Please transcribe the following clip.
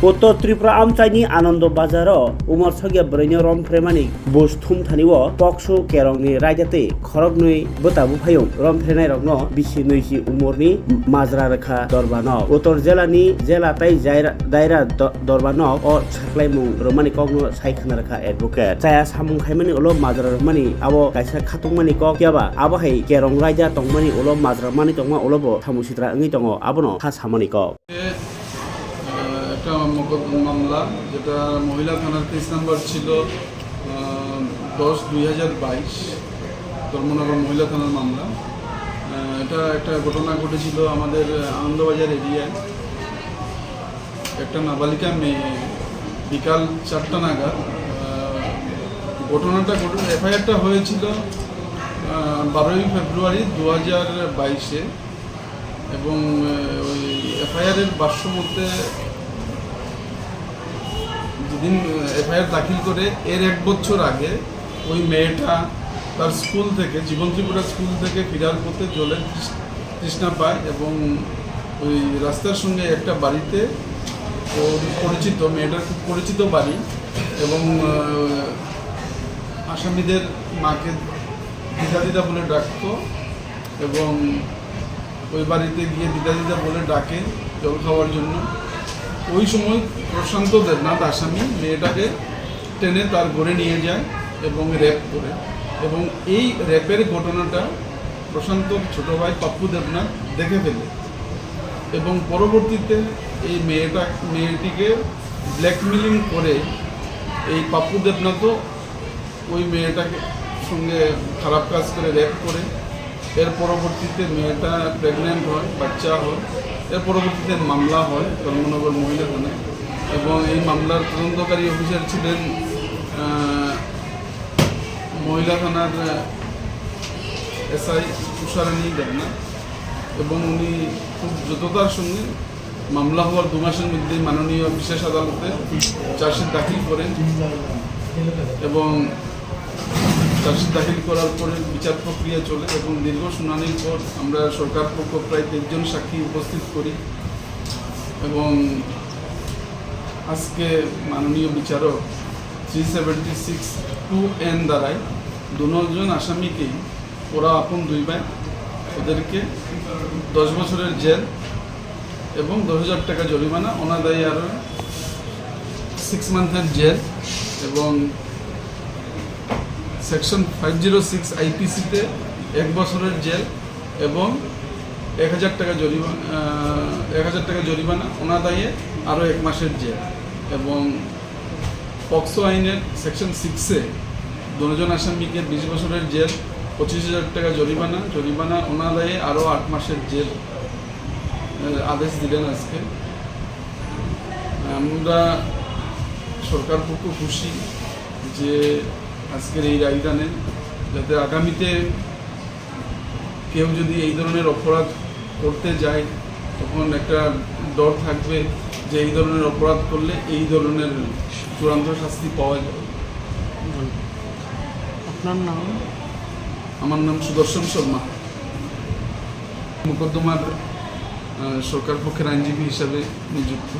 उत्तर त्रिपुरा आमचाइनि आनंद बाजाराव उमर सगिया ब्रैनि रमफ्रेमानि बुस थुमथानिव पक्सो केरंनि रायजाते खरगनुइ बोताबु फायौ रमफ्रेनाय रगनो बिसि नैसि उमरनि माजरा रेखा दरबानो उत्तर जिल्लानि जेलाताइ दायरा दरबानो अ साख्लायमु रमानि कगनो सायखना रेखा एडभोकेट जाया सामुं खायमानि उलो माजरा रमानि आबो कायसा खातुंमानि कग याबा आबो हाय केरं रायजा तंमानि उलो माजरा मानि तंमा उलोबो थामुसित्रा अंगि तंगो आबोनो था सामानि कग একটা মামলা যেটা মহিলা থানার কেস নাম্বার ছিল 10/2022 ধর্মনগর মহিলা থানার মামলা। এটা একটা ঘটনা ঘটেছিল আমাদের আনন্দবাজার এরিয়ায়। একটা নাবালিকা মেয়ে বিকাল 4টা নাগাদ ঘটনাটা এফআইআরটা হয়েছিল 12ই ফেব্রুয়ারি 2022-এ এবং ওই এফআইআরের ভাষ্য মধ্যে যেদিন এফআইআর দাখিল করে এর 1 বছর আগে ওই মেয়েটা তার স্কুল থেকে জীবন ত্রিপুরা স্কুল থেকে ফেরার পথে জলের তৃষ্ণা পায় এবং ওই রাস্তার সঙ্গে একটা বাড়িতে পরিচিত মেয়েটার খুব পরিচিত বাড়ি এবং আসামিদের মাকে দিদা বলে ডাকতো এবং ওই বাড়িতে গিয়ে দিদা বলে ডাকে জল খাওয়ার জন্য। ওই সময় প্রশান্ত দেবনাথ আসামি মেয়েটাকে টেনে তার ঘরে নিয়ে যায় এবং রেপ করে এবং এই রেপের ঘটনাটা প্রশান্তর ছোটো ভাই পাপ্পু দেবনাথ দেখে ফেলে এবং পরবর্তীতে এই মেয়েটিকে ব্ল্যাকমেলিং করে এই পাপ্পু দেবনাথও ওই মেয়েটাকে সঙ্গে খারাপ কাজ করে রেপ করে। এর পরবর্তীতে মেয়েটা প্রেগনেন্ট হয়, বাচ্চা হয়। এর পরবর্তীতে মামলা হয় ধর্মনগর মহিলা থানায় এবং এই মামলার তদন্তকারী অফিসার ছিলেন মহিলা থানার এসআই তুষারানী দেবনাথ এবং উনি খুব দ্রুততার সঙ্গে মামলা হওয়ার 2 মাসের মধ্যেই মাননীয় বিশেষ আদালতে চার্জশিট দাখিল করেন এবং চার্জশিট দাখিল করার পরে বিচার প্রক্রিয়া চলে এবং দীর্ঘ শুনানির পর আমরা সরকার পক্ষ প্রায় 23 জন সাক্ষী উপস্থিত করি এবং আজকে মাননীয় বিচারক 376(2)(n) দ্বারাই 2 জন আসামিকেই ওরা আপন 2 ভাই ওদেরকে 10 বছরের জেল এবং 10,000 টাকা জরিমানা, অনাদায়ী আরও 6 মান্থের জেল এবং সেকশন 506 আইপিসিতে 1 বছরের জেল এবং 1,000 টাকা জরিমানা, অনাদায়ে আরও 1 মাসের জেল এবং পক্সো আইনের সেকশন 6-এ 2 জন আসামিকে 20 বছরের জেল, 25,000 টাকা জরিমানা, অনাদায়ে আরও 8 মাসের জেল আদেশ দিলেন আজকে। আমরা সরকার পক্ষ খুশি যে আজকের এই রায়দানে, যাতে আগামীতে কেউ যদি এই ধরনের অপরাধ করতে যায় তখন একটা ডর থাকবে যে এই ধরনের অপরাধ করলে এই ধরনের চূড়ান্ত শাস্তি পাওয়া যাবে। আপনার নাম? আমার নাম সুদর্শন শর্মা, মোকদ্দমার সরকার পক্ষের আইনজীবী হিসাবে নিযুক্ত।